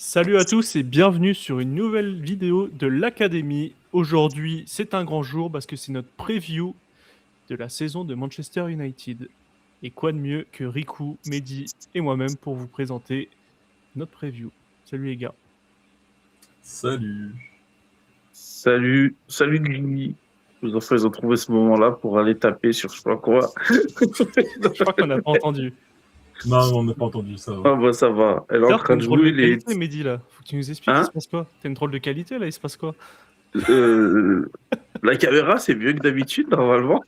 Salut à tous et bienvenue sur une nouvelle vidéo de l'Académie. Aujourd'hui, c'est un grand jour parce que c'est notre preview de la saison de Manchester United. Et quoi de mieux que Riku, Mehdi et moi-même pour vous présenter notre preview. Salut les gars. Salut. Salut Guigui. Ils ont trouvé ce moment-là pour aller taper sur je sais pas quoi. Je crois qu'on n'a pas entendu. Non, on n'a pas entendu ça. Ah bah ça va. Elle est en D'ailleurs, t'as train une de drôle de jouer les. qualité, Mehdi là. Faut que tu nous expliques, il Hein se passe quoi? T'as une drôle de qualité là, il se passe quoi? La caméra, c'est mieux que d'habitude, normalement.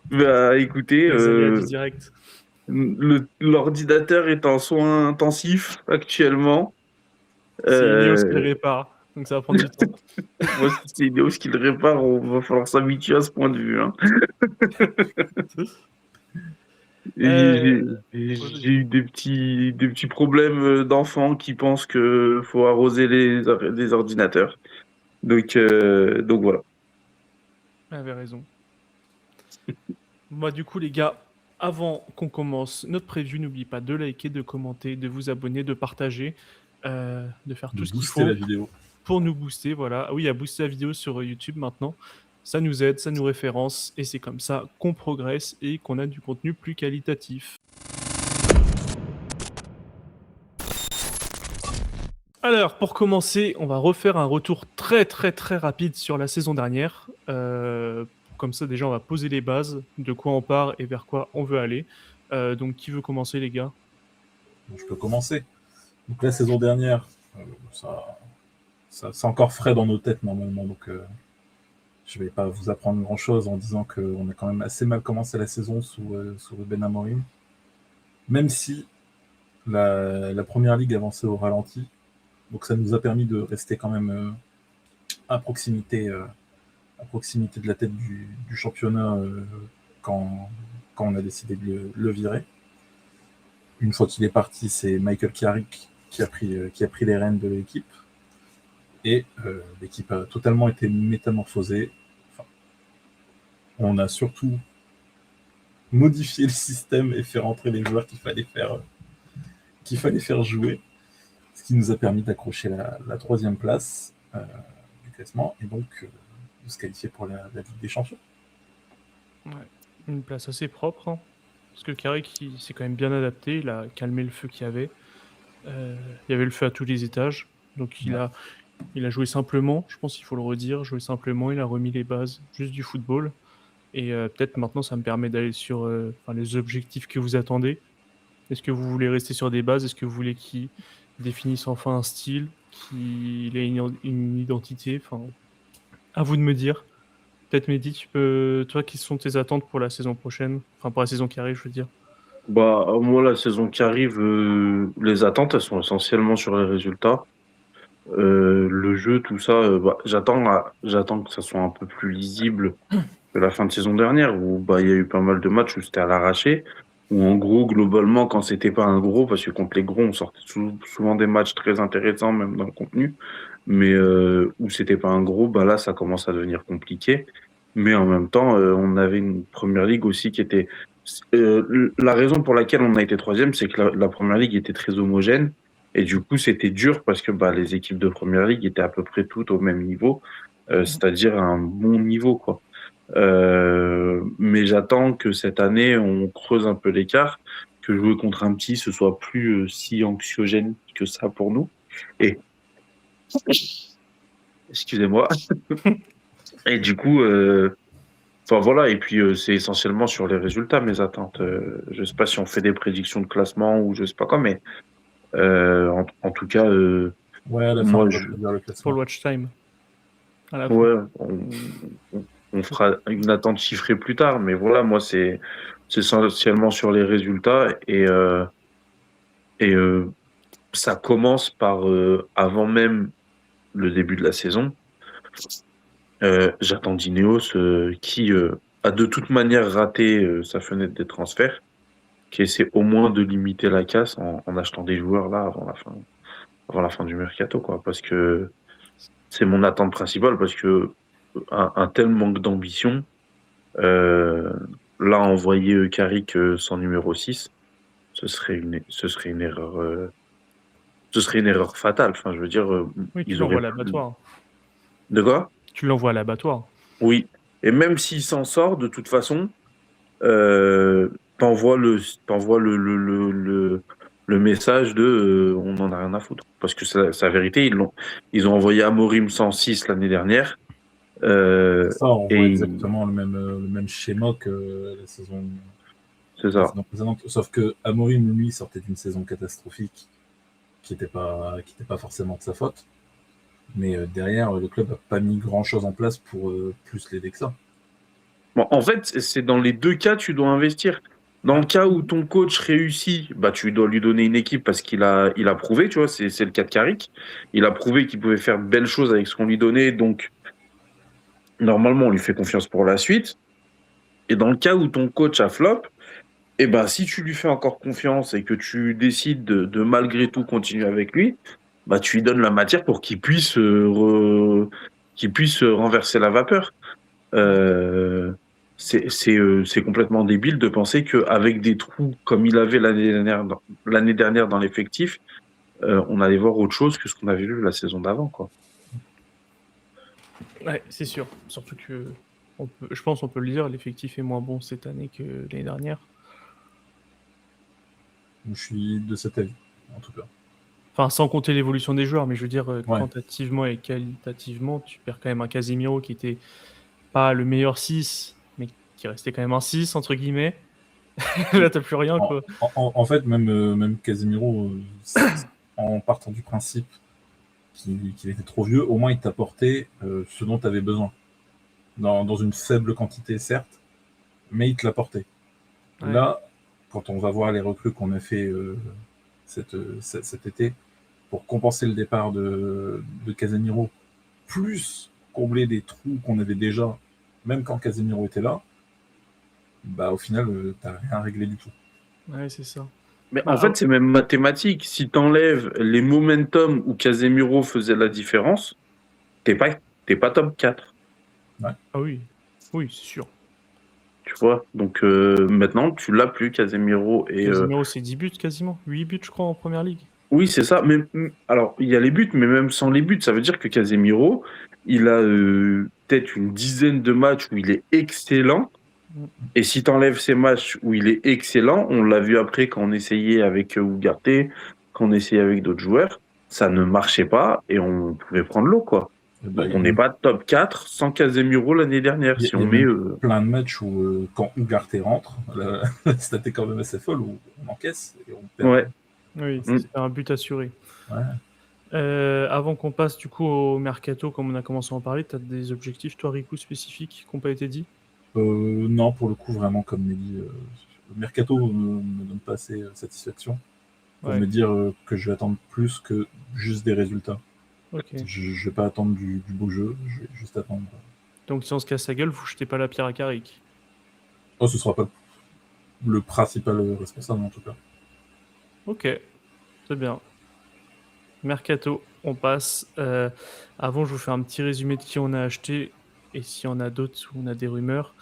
Bah écoutez, Les aléas du direct. l'ordinateur est en soins intensifs actuellement. C'est Ineos qui le Euh, répare, donc ça va prendre du temps. Moi, si c'est Ineos qui le répare, on va falloir s'habituer à ce point de vue. Hein. Et j'ai eu des petits problèmes d'enfants qui pensent que faut arroser les ordinateurs. Donc voilà. Vous avez raison. Moi, du coup, les gars, avant qu'on commence notre preview, n'oubliez pas de liker, de commenter, de vous abonner, de partager, de faire De tout ce qu'il booster faut la vidéo. pour nous booster. Voilà. Ah oui, à booster la vidéo sur YouTube maintenant. Ça nous aide, ça nous référence, et c'est comme ça qu'on progresse et qu'on a du contenu plus qualitatif. Alors, pour commencer, on va refaire un retour très rapide sur la saison dernière. Comme ça, déjà, on va poser les bases de quoi on part et vers quoi on veut aller. Donc, qui veut commencer, les gars? Je peux commencer. Donc la saison dernière, c'est encore frais dans nos têtes normalement, donc je vais pas vous apprendre grand-chose en disant qu'on a quand même assez mal commencé la saison sous Ruben Amorim. Même si la première ligue avançait au ralenti, donc ça nous a permis de rester quand même à proximité de la tête du championnat quand on a décidé de le virer. Une fois qu'il est parti, c'est Michael Carrick qui a pris les rênes de l'équipe. Et l'équipe a totalement été métamorphosée. Enfin, on a surtout modifié le système et fait rentrer les joueurs qu'il fallait faire jouer. Ce qui nous a permis d'accrocher la troisième place du classement et donc de se qualifier pour la Ligue des Champions. Ouais. Une place assez propre, hein, parce que Carrick, il s'est quand même bien adapté, il a calmé le feu qu'il y avait. Il y avait le feu à tous les étages, donc il a joué simplement, je pense qu'il faut le redire, joué simplement, il a remis les bases juste du football. Et peut-être maintenant, ça me permet d'aller sur les objectifs que vous attendez. Est-ce que vous voulez rester sur des bases? Est-ce que vous voulez qu'ils définissent enfin un style, qu'il ait une identité? Enfin, à vous de me dire. Peut-être Mehdi, toi, quelles sont tes attentes pour la saison prochaine? Enfin, pour la saison qui arrive, je veux dire. Bah moi la saison qui arrive, les attentes elles sont essentiellement sur les résultats. Le jeu, tout ça, j'attends que ça soit un peu plus lisible que la fin de saison dernière où bah il y a eu pas mal de matchs où c'était à l'arraché. Où en gros, globalement, quand c'était pas un gros, parce que contre les gros, on sortait souvent des matchs très intéressants, même dans le contenu, mais où c'était pas un gros, bah là, ça commence à devenir compliqué. Mais en même temps, on avait une première ligue aussi qui était. La raison pour laquelle on a été troisième, c'est que la première ligue était très homogène. Et du coup, c'était dur parce que bah, les équipes de première ligue étaient à peu près toutes au même niveau, c'est-à-dire à un bon niveau, quoi. Mais j'attends que cette année, on creuse un peu l'écart, que jouer contre un petit, ce soit plus si anxiogène que ça pour nous. Et excusez-moi. Et du coup, enfin voilà. Et puis c'est essentiellement sur les résultats mes attentes. Je sais pas si on fait des prédictions de classement ou je sais pas quoi, mais en tout cas, Ouais, à la fin, moi, on va te dire le Pour classement. le watch time, à la fin. ouais, on fera une attente chiffrée plus tard, mais voilà, moi c'est essentiellement sur les résultats et ça commence par avant même le début de la saison. J'attends d'Ineos qui a de toute manière raté sa fenêtre des transferts, qui essaie au moins de limiter la casse en achetant des joueurs là avant la fin du mercato, quoi, parce que c'est mon attente principale, parce que un tel manque d'ambition, euh, là envoyer Carrick sans numéro 6, ce serait une erreur ce serait une erreur fatale. Enfin, je veux dire, Oui, tu ils l'envoies auraient à l'abattoir. De quoi? Tu l'envoies à l'abattoir. Oui. Et même s'il s'en sort, de toute façon, euh, t'envoies le, t'envoies le message de on en a rien à foutre. Parce que sa vérité, ils ont envoyé Amorim 106 l'année dernière. C'est ça, on voit Et exactement le même schéma que c'est la ça. saison précédente. Sauf que Amorim, lui, sortait d'une saison catastrophique qui était pas forcément de sa faute. Mais derrière, le club n'a pas mis grand-chose en place pour plus l'aider que ça. Bon, en fait, c'est dans les deux cas, tu dois investir. Dans le Ouais. cas où ton coach réussit, bah, tu dois lui donner une équipe parce qu'il a prouvé, tu vois, c'est le cas de Carrick. Il a prouvé qu'il pouvait faire de belles choses avec ce qu'on lui donnait, donc normalement, on lui fait confiance pour la suite. Et dans le cas où ton coach a flop, eh ben, si tu lui fais encore confiance et que tu décides de malgré tout continuer avec lui, bah, tu lui donnes la matière pour qu'il puisse renverser la vapeur. Euh, c'est complètement débile de penser qu'avec des trous comme il avait l'année dernière dans l'effectif, on allait voir autre chose que ce qu'on avait vu la saison d'avant, quoi. Ouais, c'est sûr. Surtout que, je pense qu'on peut le dire, l'effectif est moins bon cette année que l'année dernière. Je suis de cet avis, en tout cas. Enfin, sans compter l'évolution des joueurs, mais je veux dire, Ouais. quantitativement et qualitativement, tu perds quand même un Casemiro qui était pas le meilleur 6, mais qui restait quand même un 6, entre guillemets. Là, t'as plus rien, quoi. En fait, même Casemiro, en partant du principe qu'il était trop vieux, au moins il t'apportait ce dont tu avais besoin. Dans une faible quantité, certes, mais il te l'apportait. Ouais. Là, quand on va voir les recrues qu'on a fait cet été, pour compenser le départ de Casemiro, plus combler des trous qu'on avait déjà, même quand Casemiro était là, bah au final, t'as rien réglé du tout. Ouais, c'est ça. Mais en Bah, fait, c'est même mathématique. Si tu enlèves les momentum où Casemiro faisait la différence, t'es pas, t'es pas top 4. ah oui, oui, c'est sûr. Tu vois, donc maintenant tu l'as plus, Casemiro. Casemiro, c'est 10 buts quasiment. 8 buts, je crois, en première ligue. Oui, c'est ça. Mais alors, il y a les buts, mais même sans les buts, ça veut dire que Casemiro, il a peut-être une dizaine de matchs où il est excellent. Mm. Et si tu enlèves ces matchs où il est excellent, on l'a vu après quand on essayait avec Ugarte, quand on essayait avec d'autres joueurs, ça ne marchait pas et on pouvait prendre l'eau, quoi. Bah, Donc il y a on n'est même, pas top 4 sans Casemiro l'année dernière. Si il y on a met. même plein de matchs où, quand Ugarte rentre, la stat est quand même assez folle, où on encaisse et on perd. Ouais. Oui, Mm. c'est un but assuré. Ouais. Avant qu'on passe du coup au mercato, comme on a commencé à en parler, tu as des objectifs, toi, Rico, spécifiques qui n'ont pas été dit? Non, pour le coup, vraiment, comme Mehdi, le mercato ne me donne pas assez satisfaction pour Ouais, me dire que je vais attendre plus que juste des résultats. ok. Je ne vais pas attendre du beau jeu, je vais juste attendre. Donc si on se casse la gueule, vous jetez pas la pierre à Carrick. Oh, ce sera pas le principal responsable, en tout cas. Ok, c'est bien. Mercato, on passe. Avant, je vous fais un petit résumé de qui on a acheté et s'il y en a d'autres où on a des rumeurs.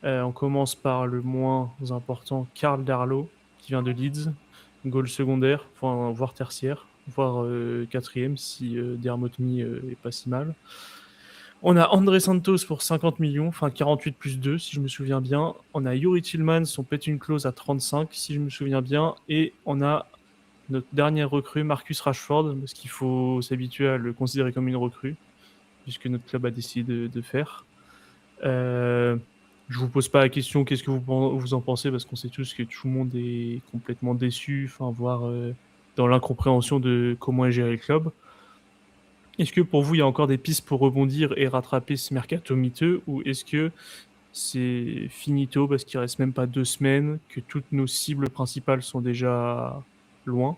On commence par le moins important, Karl Darlow, qui vient de Leeds. Goal secondaire, enfin, voire tertiaire, voire quatrième si Dermot Me est pas si mal. On a André Santos pour 50 millions, enfin 48 plus 2 si je me souviens bien. On a Yuri Tillman, son pète une clause à 35 si je me souviens bien. Et on a notre dernière recrue, Marcus Rashford, parce qu'il faut s'habituer à le considérer comme une recrue, puisque notre club a décidé de faire. Je vous pose pas la question qu'est-ce que vous en pensez, parce qu'on sait tous que tout le monde est complètement déçu, enfin, voire dans l'incompréhension de comment est géré le club. Est-ce que pour vous, il y a encore des pistes pour rebondir et rattraper ce mercato miteux, ou est-ce que c'est finito parce qu'il reste même pas 2 semaines, que toutes nos cibles principales sont déjà loin?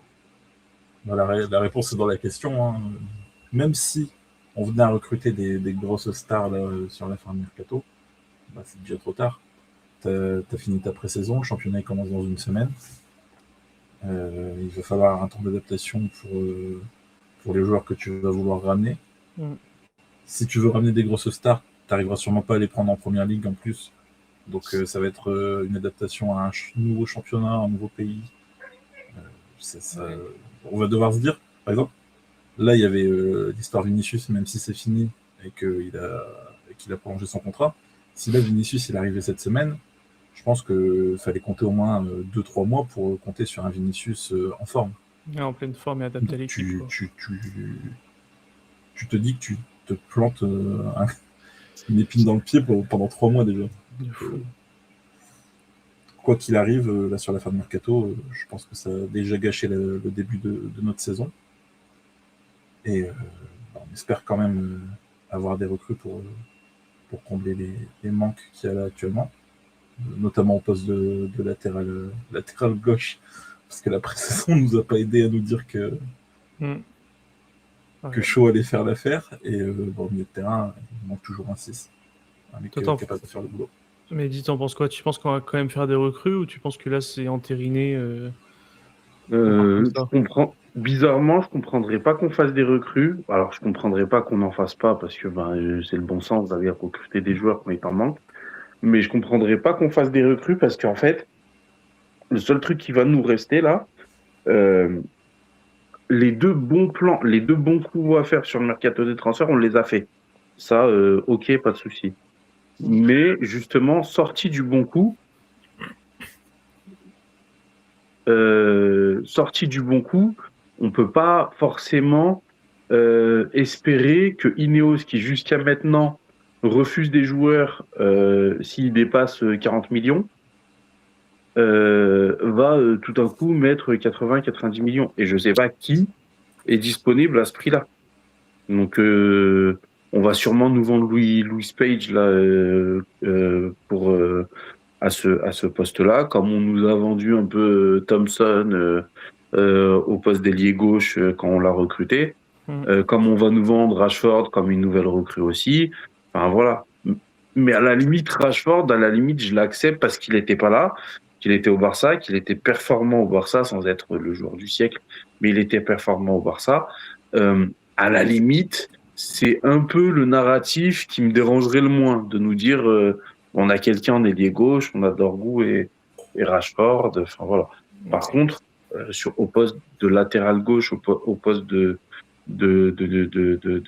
La réponse est dans la question. Hein. Même si on venait à recruter des grosses stars là, sur la fin de mercato, bah, c'est déjà trop tard. T'as fini ta pré-saison, le championnat commence dans une semaine. Il va falloir un temps d'adaptation pour les joueurs que tu vas vouloir ramener. Mm. Si tu veux ramener des grosses stars, tu n'arriveras sûrement pas à les prendre en première ligue en plus. Donc ça va être une adaptation à un nouveau championnat, un nouveau pays. On va devoir se dire par exemple, là, il y avait l'histoire Vinicius, même si c'est fini et qu'il a prolongé son contrat. Si là, Vinicius, il arrivait cette semaine, je pense qu'il fallait compter au moins 2-3 mois pour compter sur un Vinicius en forme. En pleine forme et adapté à Donc, l'équipe. Quoi. tu te dis que tu te plantes une épine dans le pied pendant 3 mois déjà. De fou. Quoi qu'il arrive, là sur la fin de mercato, je pense que ça a déjà gâché le début de notre saison. Et on espère quand même avoir des recrues pour combler les manques qu'il y a là actuellement, notamment au poste de latéral gauche, parce que la pré-saison ne nous a pas aidé à nous dire que Shaw allait faire l'affaire. Et au milieu de terrain, il manque toujours un 6. Un mec capable de faire le boulot. Mais dis, t'en penses quoi? Tu penses qu'on va quand même faire des recrues ou tu penses que là c'est entériné Je comprends. Bizarrement, je comprendrais pas qu'on fasse des recrues. Alors, je comprendrais pas qu'on n'en fasse pas parce que c'est le bon sens d'aller recruter des joueurs quand il t'en manque. Mais je comprendrais pas qu'on fasse des recrues parce qu'en fait, le seul truc qui va nous rester là, les deux bons coups à faire sur le mercato des transferts, on les a fait. Ça, ok, pas de souci. Mais justement, sorti du bon coup, on peut pas forcément espérer que Ineos, qui jusqu'à maintenant refuse des joueurs s'ils dépassent 40 millions, va tout d'un coup mettre 80-90 millions. Et je sais pas qui est disponible à ce prix-là. Donc, on va sûrement nous vendre Louis Page là, pour à ce poste-là, comme on nous a vendu un peu Thompson au poste d'ailier gauche quand on l'a recruté, comme on va nous vendre Rashford comme une nouvelle recrue aussi. Enfin voilà. Mais à la limite, Rashford, je l'accepte parce qu'il n'était pas là, qu'il était au Barça, qu'il était performant au Barça sans être le joueur du siècle, mais il était performant au Barça. À la limite, c'est un peu le narratif qui me dérangerait le moins, de nous dire on a quelqu'un en ailier gauche, on a Dorgu et Rashford. Enfin voilà. Par contre, au poste de latéral gauche, au poste de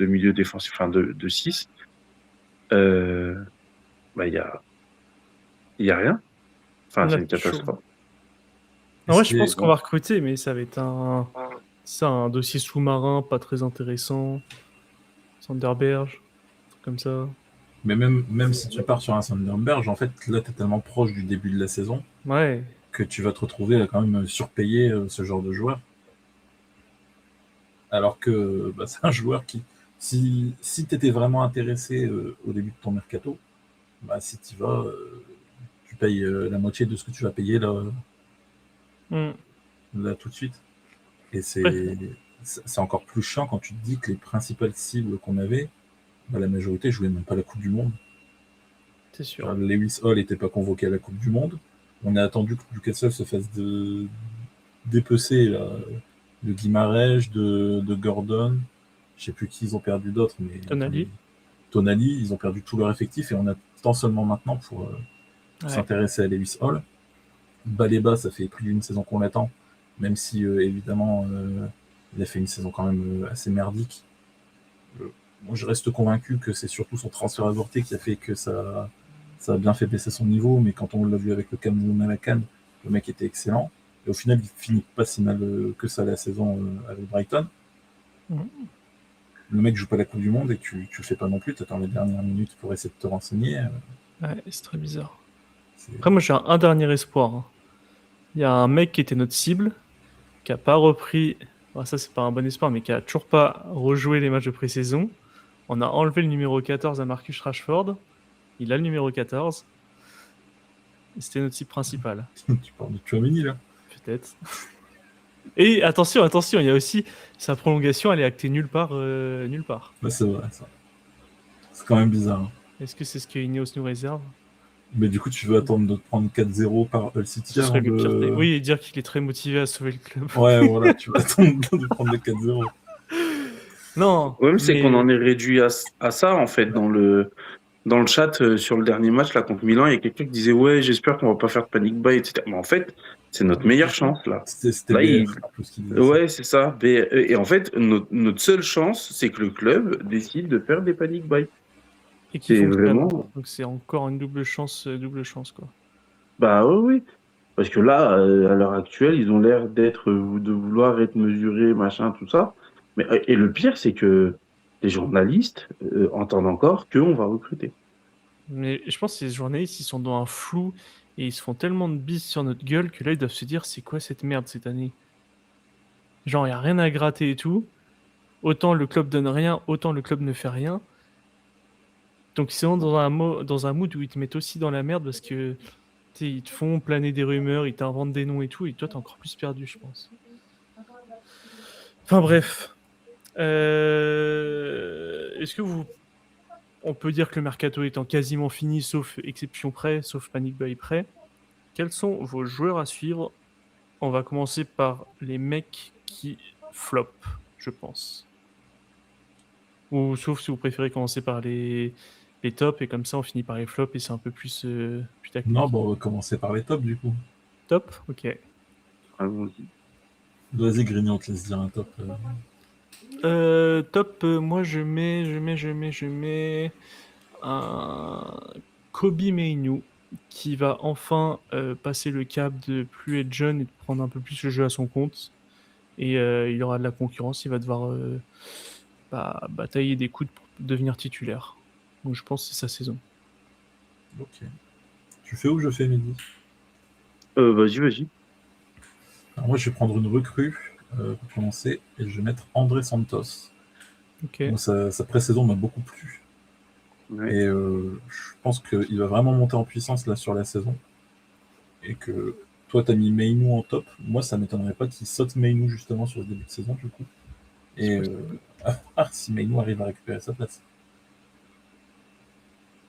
milieu défensif, enfin de 6, il y a rien. Enfin, c'est une catastrophe. En vrai, je pense qu'on va recruter, mais ça va être un dossier sous-marin pas très intéressant. Sanderberge, comme ça. Mais même si tu pars sur un Sanderberge, en fait, là, tu es tellement proche du début de la saison que tu vas te retrouver à quand même surpayer ce genre de joueur. Alors que c'est un joueur qui, si tu étais vraiment intéressé au début de ton mercato, si tu vas, tu payes la moitié de ce que tu vas payer là tout de suite. Et c'est encore plus chiant quand tu te dis que les principales cibles qu'on avait, la majorité jouait même pas la Coupe du Monde. C'est sûr. Lewis Hall n'était pas convoqué à la Coupe du Monde. On a attendu que Newcastle se fasse dépecer de Guimarães, de Gordon. Je sais plus qui ils ont perdu d'autres, mais Tonali, ils ont perdu tout leur effectif et on attend seulement maintenant pour s'intéresser à Lewis Hall. Baleba, ça fait plus d'une saison qu'on l'attend, même si évidemment il a fait une saison quand même assez merdique. Moi, je reste convaincu que c'est surtout son transfert avorté qui a fait que ça a bien fait baisser son niveau, mais quand on l'a vu avec le Cameroun à la CAN, le mec était excellent. Et au final, il finit pas si mal que ça la saison avec Brighton. Le mec joue pas la Coupe du Monde et tu le fais pas non plus, tu attends les dernières minutes pour essayer de te renseigner. Ouais, c'est très bizarre. Après, moi, j'ai un dernier espoir. Il y a un mec qui était notre cible, qui a pas repris, ça c'est pas un bon espoir, mais qui a toujours pas rejoué les matchs de pré-saison. On a enlevé le numéro 14 à Marcus Rashford. Il a le numéro 14. Et c'était notre cible principale. Tu parles de Tchouaméni, là? Peut-être. Et attention, il y a aussi sa prolongation, elle est actée nulle part. C'est vrai, ça. C'est quand même bizarre. Hein. Est-ce que c'est ce que Ineos nous réserve? Mais du coup, tu veux attendre de te prendre 4-0 par Hull City avant de... Oui, et dire qu'il est très motivé à sauver le club. Ouais, voilà, tu vas attendre de prendre les 4-0. Non. Le problème, c'est qu'on en est réduit à ça, en fait, dans le chat sur le dernier match là contre Milan, il y a quelqu'un qui disait ouais, j'espère qu'on va pas faire de panic buy, etc. Mais en fait, C'est notre meilleure chance, là. C'était Là, BF, en plus, qui disait ça. Ouais, c'est ça. Et en fait, notre seule chance, c'est que le club décide de faire des panic buy. Et qui C'est fonctionne. vraiment. Donc c'est encore une double chance, quoi. Bah oui, oui. Parce que là, à l'heure actuelle, ils ont l'air de vouloir être mesurés, machin, tout ça. Mais, et le pire, c'est que les journalistes entendent encore qu'on va recruter. Mais je pense que ces journalistes, ils sont dans un flou et ils se font tellement de bises sur notre gueule que là, ils doivent se dire c'est quoi cette merde cette année? Genre, il n'y a rien à gratter et tout. Autant le club donne rien, autant le club ne fait rien. Donc ils sont dans un mood où ils te mettent aussi dans la merde parce que ils te font planer des rumeurs, ils t'inventent des noms et tout, et toi t'es encore plus perdu, je pense. Enfin bref. Est-ce que on peut dire que le mercato étant quasiment fini, sauf exception près, sauf panic buy près. Quels sont vos joueurs à suivre? On va commencer par les mecs qui flop, je pense. Ou sauf si vous préférez commencer par les tops, et comme ça on finit par les flops, et c'est un peu plus putaclic. Non, bon, on va commencer par les tops, du coup. Top, ok. Allons-y. Vas-y, Grignon, te laisse dire un top. Top, moi je mets un Kobe Mainoo qui va enfin passer le cap de plus être jeune et de prendre un peu plus le jeu à son compte. Et il aura de la concurrence, il va devoir batailler des coudes pour devenir titulaire. Donc je pense que c'est sa saison. Ok. Tu fais ou je fais, Mehdi? Vas-y. Alors moi, je vais prendre une recrue pour commencer et je vais mettre André Santos. Ok. Donc, sa pré-saison m'a beaucoup plu. Ouais. Et je pense qu'il va vraiment monter en puissance là sur la saison. Et que toi, tu as mis Mainoo en top. Moi, ça m'étonnerait pas qu'il saute Mainoo justement sur le début de saison, du coup. Et si Mainoo arrive à récupérer sa place.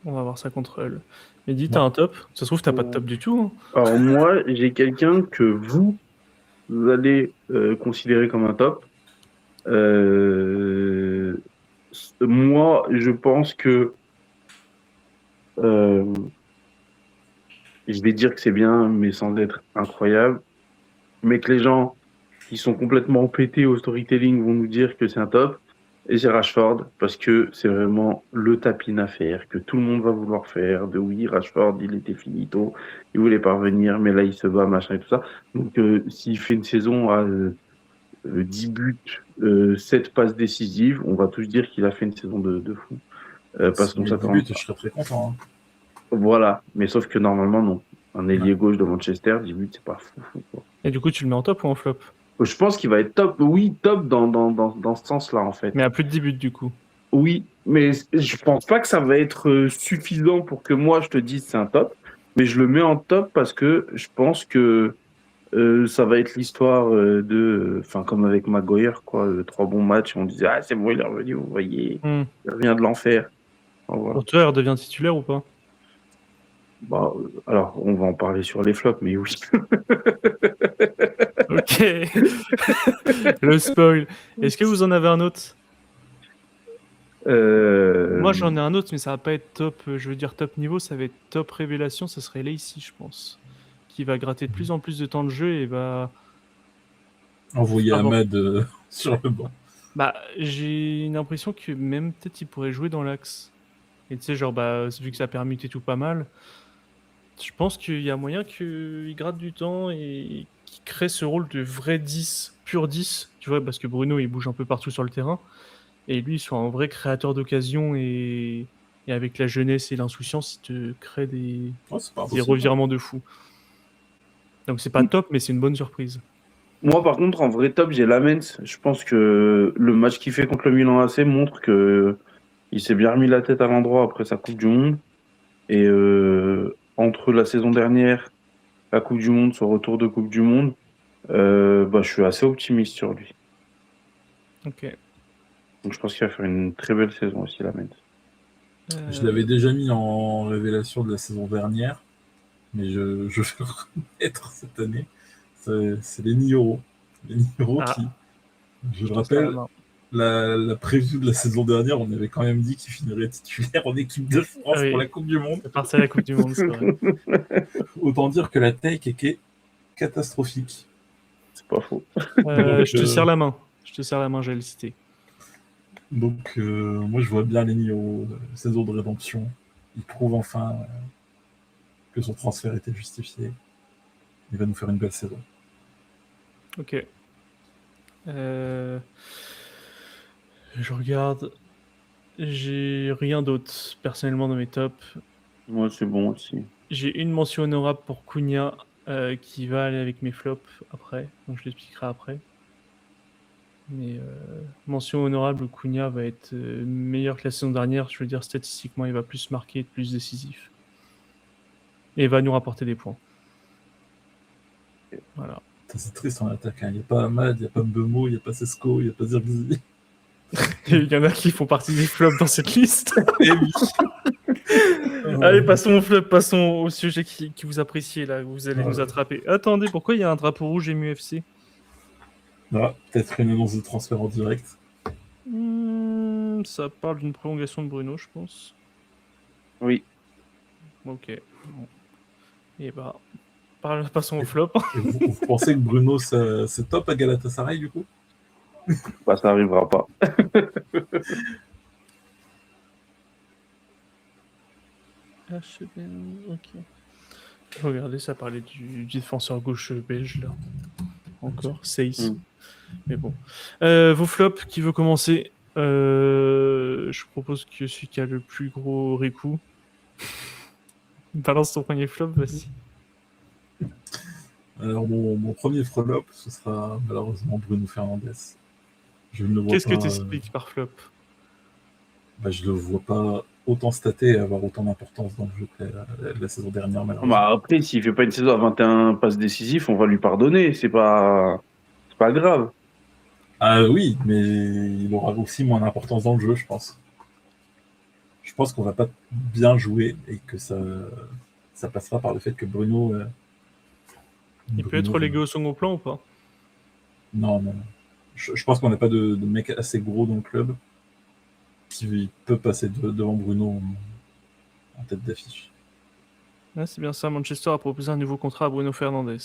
On va voir ça contre elle. Mehdi, t'as un top? Ça se trouve, t'as pas de top du tout. Hein. Alors moi, j'ai quelqu'un que vous allez considérer comme un top. Moi, je pense que je vais dire que c'est bien, mais sans être incroyable. Mais que les gens qui sont complètement pétés au storytelling vont nous dire que c'est un top. Et c'est Rashford, parce que c'est vraiment le tapin à faire, que tout le monde va vouloir faire. De oui, Rashford, il était finito, il voulait pas revenir, mais là, il se bat, machin et tout ça. Donc, s'il fait une saison à 10 buts, 7 passes décisives, on va tous dire qu'il a fait une saison de fou. Parce qu'on s'attend. Je serais très content. Hein. Voilà, mais sauf que normalement, non. Un ailier gauche de Manchester, 10 buts, c'est pas fou. Quoi. Et du coup, tu le mets en top ou en flop? Je pense qu'il va être top, oui, top dans ce sens-là, en fait. Mais à plus de 10 buts, du coup. Oui, mais je pense pas que ça va être suffisant pour que moi, je te dise c'est un top. Mais je le mets en top parce que je pense que ça va être l'histoire comme avec Maguire, quoi, 3 bons matchs, on disait, ah, c'est bon, il est revenu, vous voyez, il revient de l'enfer. Voilà. Pour toi, il redevient titulaire ou pas? Alors, on va en parler sur les flops, mais oui. Ok. Le spoil. Est-ce que vous en avez un autre? Moi, j'en ai un autre, mais ça va pas être top, je veux dire top niveau, ça va être top révélation, ça serait Lacey, je pense. Qui va gratter de plus en plus de temps de jeu et va... Envoyer Ahmad sur le banc. J'ai une impression que même peut-être il pourrait jouer dans l'axe. Et tu sais, genre, vu que ça permute et tout pas mal, je pense qu'il y a moyen qu'il gratte du temps et qu'il crée ce rôle de vrai 10, pur 10, tu vois, parce que Bruno, il bouge un peu partout sur le terrain. Et lui, il soit un vrai créateur d'occasion et avec la jeunesse et l'insouciance, il te crée des revirements de fou. Donc c'est pas top, mais c'est une bonne surprise. Moi, par contre, en vrai top, j'ai Lamens. Je pense que le match qu'il fait contre le Milan AC montre que il s'est bien remis la tête à l'endroit après sa Coupe du Monde. Et entre la saison dernière, la Coupe du Monde, son retour de Coupe du Monde, je suis assez optimiste sur lui. Ok. Donc je pense qu'il va faire une très belle saison aussi, Lamens. Je l'avais déjà mis en révélation de la saison dernière, mais je vais le remettre cette année. C'est les Niro. Les Niro qui, je le rappelle, la preview de la saison dernière, on avait quand même dit qu'il finirait titulaire en équipe de France pour la Coupe du Monde. C'est parti à la Coupe du Monde, c'est vrai. Autant dire que la take était catastrophique. C'est pas faux. Je te serre la main. Je te serre la main, j'allais le citer. Donc, moi, je vois bien Lenny au saison de rédemption. Il prouve enfin que son transfert était justifié. Il va nous faire une belle saison. Ok. Je regarde. J'ai rien d'autre personnellement dans mes tops. Moi, c'est bon aussi. J'ai une mention honorable pour Cunha qui va aller avec mes flops après, donc je l'expliquerai après. Mais mention honorable, Cunha va être meilleur que la saison dernière. Je veux dire, statistiquement, il va plus marquer, être plus décisif. Et il va nous rapporter des points. Voilà. C'est triste en attaque. Hein. Il n'y a pas Ahmad, il n'y a pas Mbemo, il n'y a pas Sesko, il n'y a pas Zirkzee. Il y en a qui font partie des flops dans cette liste. Eh oui. Allez, passons au flop, passons au sujet qui vous appréciez là, vous allez nous Ouais. attraper. Attendez, pourquoi il y a un drapeau rouge MUFC? Ah, peut-être une annonce de transfert en direct. Ça parle d'une prolongation de Bruno, je pense. Oui. Ok. Bon. Et bah, passons au flop. Et vous pensez que Bruno, c'est top à Galatasaray, du coup? Bah, ça arrivera pas. Ok. Regardez, ça parlait du défenseur gauche belge là. Encore, Seyss. Mais bon. Vos flops, qui veut commencer? Je propose que celui qui a le plus gros Riku. Balance ton premier flop, vas-y. Alors, mon premier flop, ce sera malheureusement Bruno Fernandes. Je ne le vois Qu'est-ce que pas. tu expliques par flop? Je le vois pas autant stater et avoir autant d'importance dans le jeu que la saison dernière, malheureusement. Bah, après, s'il fait pas une saison à 21 passes décisives, on va lui pardonner. C'est pas grave. Ah oui, mais il aura aussi moins d'importance dans le jeu, je pense. Je pense qu'on va pas bien jouer et que ça passera par le fait que Bruno. Il peut être relégué au second plan ou pas? Non. Je pense qu'on n'a pas de mec assez gros dans le club qui peut passer devant Bruno en tête d'affiche. Ouais, c'est bien ça, Manchester a proposé un nouveau contrat à Bruno Fernandes.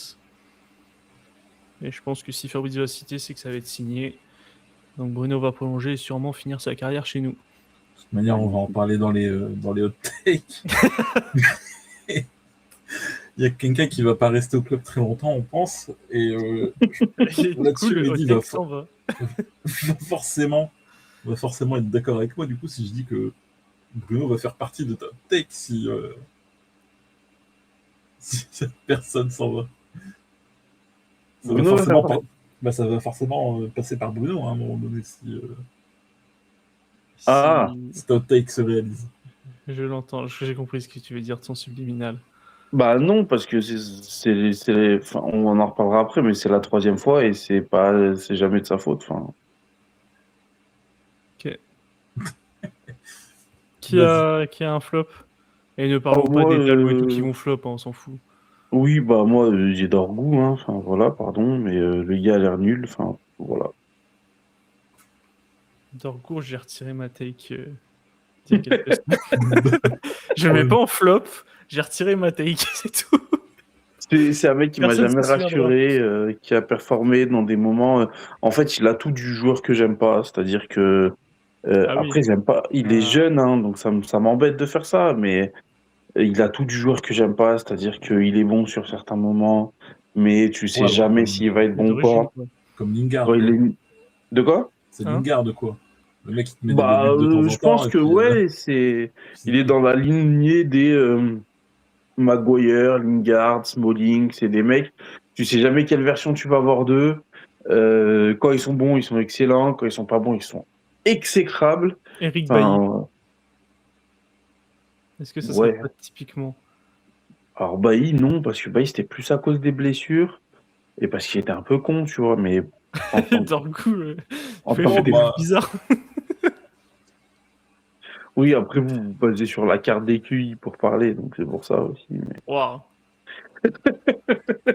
Et je pense que si Fabrizio l'a cité, c'est que ça va être signé. Donc Bruno va prolonger et sûrement finir sa carrière chez nous. De toute manière, on va en parler dans les hot takes. Il y a quelqu'un qui va pas rester au club très longtemps, on pense. Et là-dessus, Mehdi va forcément être d'accord avec moi, du coup, si je dis que Bruno va faire partie de ta take si cette personne s'en va. Ça va forcément passer par Bruno hein, à un moment donné si ta take se réalise. Je l'entends, j'ai compris ce que tu veux dire de son subliminal. Bah non, parce que enfin, on en reparlera après, mais c'est la 3e fois et c'est jamais de sa faute. Enfin. Ok. Qui a un flop? Et ne parlons pas des Dallo et tout qui vont flop, hein, on s'en fout. Oui, bah moi j'ai Dorgu, hein. Enfin voilà, pardon, mais le gars a l'air nul. Enfin voilà. Dorgour, j'ai retiré ma take il y a quelques semaines. Je mets pas en flop, j'ai retiré ma take, c'est tout. C'est un mec qui m'a jamais rassuré, qui a performé dans des moments. En fait, il a tout du joueur que j'aime pas. C'est-à-dire que après, j'aime pas. Il est jeune, hein, donc ça m'embête de faire ça, mais il a tout du joueur que j'aime pas. C'est-à-dire qu'il est bon sur certains moments, mais tu sais jamais s'il va être bon ou pas. Comme Lingard. De quoi? C'est Lingard de quoi? Le mec qui te met des buts de temps en temps. Je pense que ouais, il est dans la lignée des Maguire, Lingard, Smalling, c'est des mecs, tu sais jamais quelle version tu vas avoir d'eux. Quand ils sont bons, ils sont excellents. Quand ils sont pas bons, ils sont exécrables. Eric Bailly. Est-ce que ça serait pas typiquement? Alors Bailly, non, parce que Bailly, c'était plus à cause des blessures et parce qu'il était un peu con, tu vois, mais... Dorgu, fait des trucs bizarres. Oui, après, vous vous basez sur la carte des QI pour parler, donc c'est pour ça aussi. Mais... Waouh.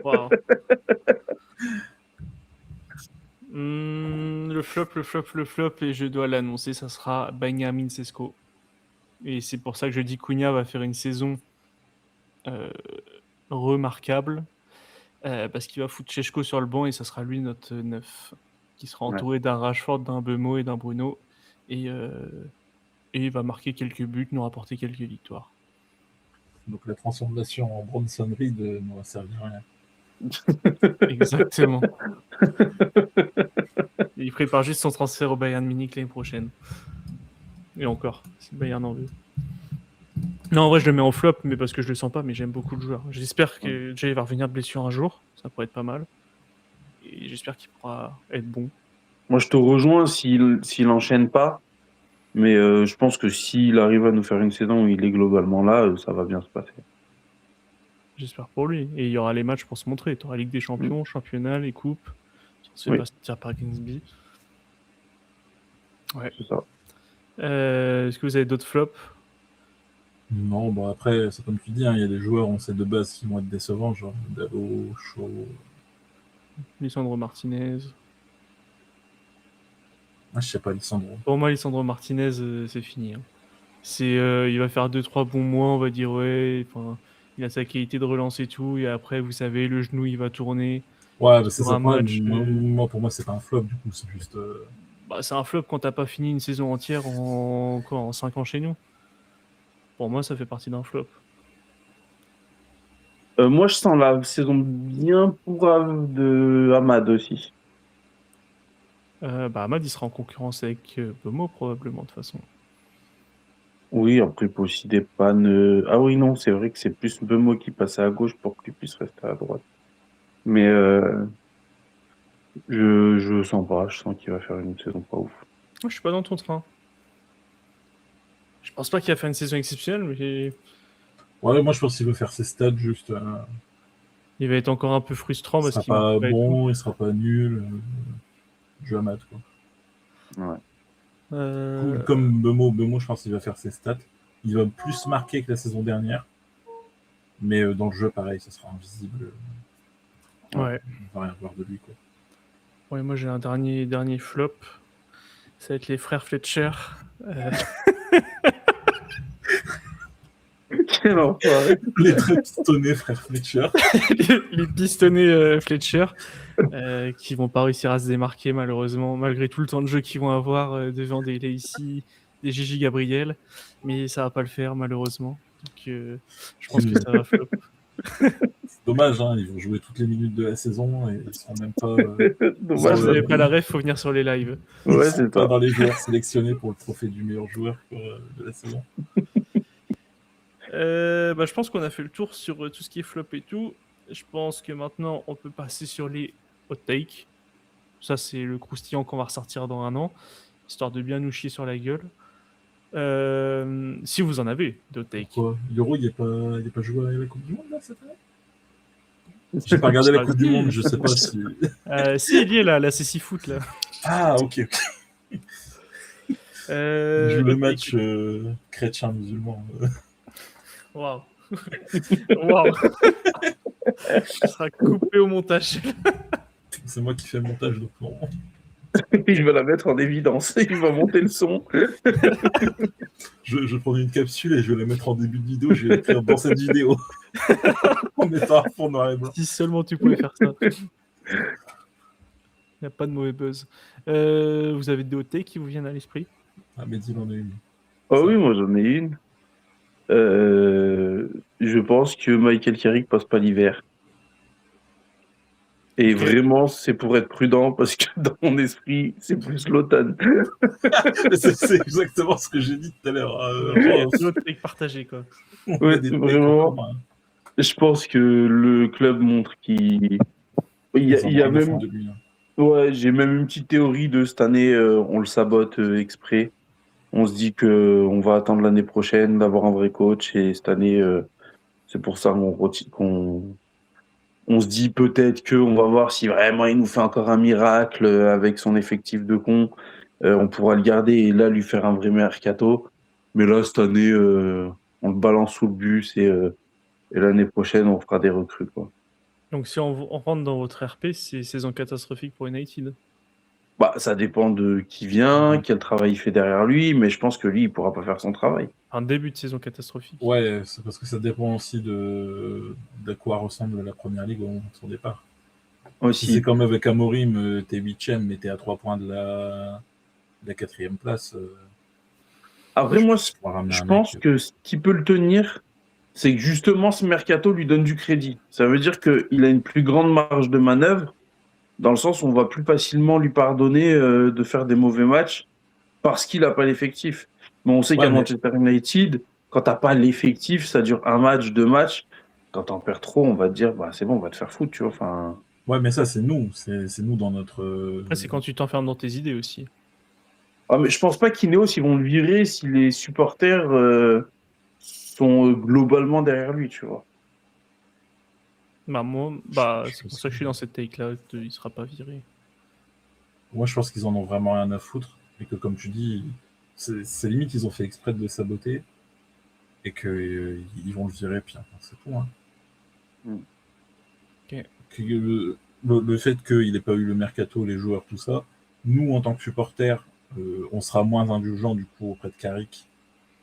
Wow. Le flop, et je dois l'annoncer, ça sera Benjamin Sesko. Et c'est pour ça que je dis Cunha va faire une saison remarquable. parce qu'il va foutre Šeško sur le banc et ça sera lui notre 9, qui sera Ouais. entouré d'un Rashford, d'un Bemo et d'un Bruno. Et il va marquer quelques buts, nous rapporter quelques victoires. Donc la transformation en Bronson Reed n'aura servi à rien. Exactement. Il prépare juste son transfert au Bayern Munich l'année prochaine. Et encore, si le Bayern en veut. Non, en vrai, je le mets en flop, mais parce que je le sens pas, mais j'aime beaucoup le joueur. J'espère que Jay va revenir de blessure un jour, ça pourrait être pas mal. Et j'espère qu'il pourra être bon. Moi, je te rejoins s'il enchaîne pas, mais je pense que s'il arrive à nous faire une saison où il est globalement là, ça va bien se passer. J'espère pour lui. Et il y aura les matchs pour se montrer. Tu auras Ligue des Champions, championnat, les coupes. Ça se fait Oui. pas sortir par Gainsby. Ouais. C'est ça. Est-ce que vous avez d'autres flops? Non, bon après, c'est comme tu dis, hein, il y a des joueurs, on sait de base, qui vont être décevants, genre Davo, Shaw. Lisandro Martinez. Ah, je sais pas, Lisandro. Pour moi, Lisandro Martinez, c'est fini. Hein. Il va faire 2-3 bons mois, on va dire, ouais. Il a sa qualité de relance et tout. Et après, vous savez, le genou, il va tourner. Ouais, mais c'est Sur ça un le problème. match, Moi, pour moi, c'est pas un flop, du coup, c'est juste. Bah, c'est un flop quand t'as pas fini une saison entière en 5 ans chez nous. Pour moi, ça fait partie d'un flop. Moi, je sens la saison bien pourrave de Hamad aussi. Ahmad, il sera en concurrence avec Bomo, probablement, de toute façon. Oui, après, il peut aussi des pannes. Ah oui, non, c'est vrai que c'est plus Bemo qui passait à gauche pour qu'il puisse rester à droite. Mais je sens pas, je sens qu'il va faire une saison pas ouf. Moi, je suis pas dans ton train. Je pense pas qu'il va faire une saison exceptionnelle, mais Ouais, moi, je pense qu'il veut faire ses stats, juste. il va être encore un peu frustrant Il parce sera qu'il pas marque pas et tout. bon, il sera pas nul. Jeu à mat, quoi. Ouais. Comme Bemo, je pense qu'il va faire ses stats. Il va plus marquer que la saison dernière. Mais dans le jeu, pareil, ça sera invisible. Ouais. On va rien voir de lui, quoi. Ouais, moi, j'ai un dernier flop. Ça va être les frères Fletcher. Quel enfoiré. Les très pistonnés, frère Fletcher. les pistonnés Fletcher. Qui vont pas réussir à se démarquer malheureusement, malgré tout le temps de jeu qu'ils vont avoir devant des Lacy, des Gigi Gabriel, mais ça va pas le faire malheureusement. Donc je pense que ça va flop. C'est dommage, hein, ils vont jouer toutes les minutes de la saison et ils seront même pas. Si Dommage. vous n'avez pas la ref, faut venir sur les lives. Ouais, ils sont c'est pas ça. dans les joueurs sélectionnés pour le trophée du meilleur joueur de la saison. Je pense qu'on a fait le tour sur tout ce qui est flop et tout. Je pense que maintenant on peut passer sur les hot takes. Ça c'est le croustillant qu'on va ressortir dans un an, histoire de bien nous chier sur la gueule. Si vous en avez de hot takes. Pourquoi L'Euro, il n'est pas joué à la Coupe du Monde là cette année? J'ai pas regardé la Coupe du Monde, je sais pas si. Si, il y est là, la CC Foot là. Ah, ok. Euh, Joue le hot match take. chrétien-musulman. Waouh. Waouh. Ça sera coupé au montage. C'est moi qui fais le montage, donc non. Il va la mettre en évidence. Il va monter le son. Je vais prendre une capsule et je vais la mettre en début de vidéo. Je vais l'écrire dans cette vidéo. En mettant à fond noir et blanc. Si seulement tu pouvais faire ça. Il n'y a pas de mauvais buzz. Vous avez des hot takes qui vous viennent à l'esprit? Ah, mais dis-en une. Ah oui, moi j'en ai une. Je pense que Michael Carrick passe pas l'hiver. Et Ok. vraiment, c'est pour être prudent parce que dans mon esprit, c'est plus l'automne. C'est exactement ce que j'ai dit tout à l'heure. Deux hot takes partagés quoi. On Ouais, a des vraiment. takes en commun. Je pense que le club montre qu'il. Il y a Ils en même. font de lui, hein. Ouais, j'ai même une petite théorie de cette année, on le sabote exprès. On se dit que on va attendre l'année prochaine d'avoir un vrai coach et cette année, c'est pour ça qu'on on se dit peut-être qu'on va voir si vraiment il nous fait encore un miracle avec son effectif de con. On pourra le garder et là lui faire un vrai mercato. Mais là, cette année, on le balance sous le bus et l'année prochaine, on fera des recrues, quoi. Donc si on rentre dans votre RP, c'est saison catastrophique pour United. Bah, ça dépend de qui vient, quel travail il fait derrière lui, mais je pense que lui, il pourra pas faire son travail. Un début de saison catastrophique. Ouais, c'est parce que ça dépend aussi de quoi ressemble la première ligue au moment de son départ. Si c'est Aussi. comme avec Amorim, t'es 8ème, mais t'es à 3 points de la 4ème place. Après, moi, tu pourras ramener je un pense mec. que ce qui peut le tenir, c'est que justement, ce mercato lui donne du crédit. Ça veut dire qu'il a une plus grande marge de manœuvre, dans le sens où on va plus facilement lui pardonner de faire des mauvais matchs parce qu'il n'a pas l'effectif. Mais on sait Ouais, qu'à mais Manchester United, quand t'as pas l'effectif, ça dure un match, deux matchs. Quand t'en perds trop, on va te dire, bah, c'est bon, on va te faire foutre, tu vois. Enfin, ouais, mais ça, c'est nous. C'est nous dans notre. Après, c'est quand tu t'enfermes dans tes idées aussi. ah, mais je pense pas qu'Ineos, ils vont le virer si les supporters sont globalement derrière lui, tu vois. Bah, moi, Je c'est pense pour ça que je suis que- dans cette take-là, il sera pas viré. Moi, je pense qu'ils en ont vraiment rien à foutre. Et que, comme tu dis, c'est limite, ils ont fait exprès de le saboter. Et qu'ils vont le virer, puis enfin, c'est tout. Hein. Ok. Le fait qu'il n'ait pas eu le mercato, les joueurs, tout ça, nous, en tant que supporters, on sera moins indulgents du coup auprès de Carrick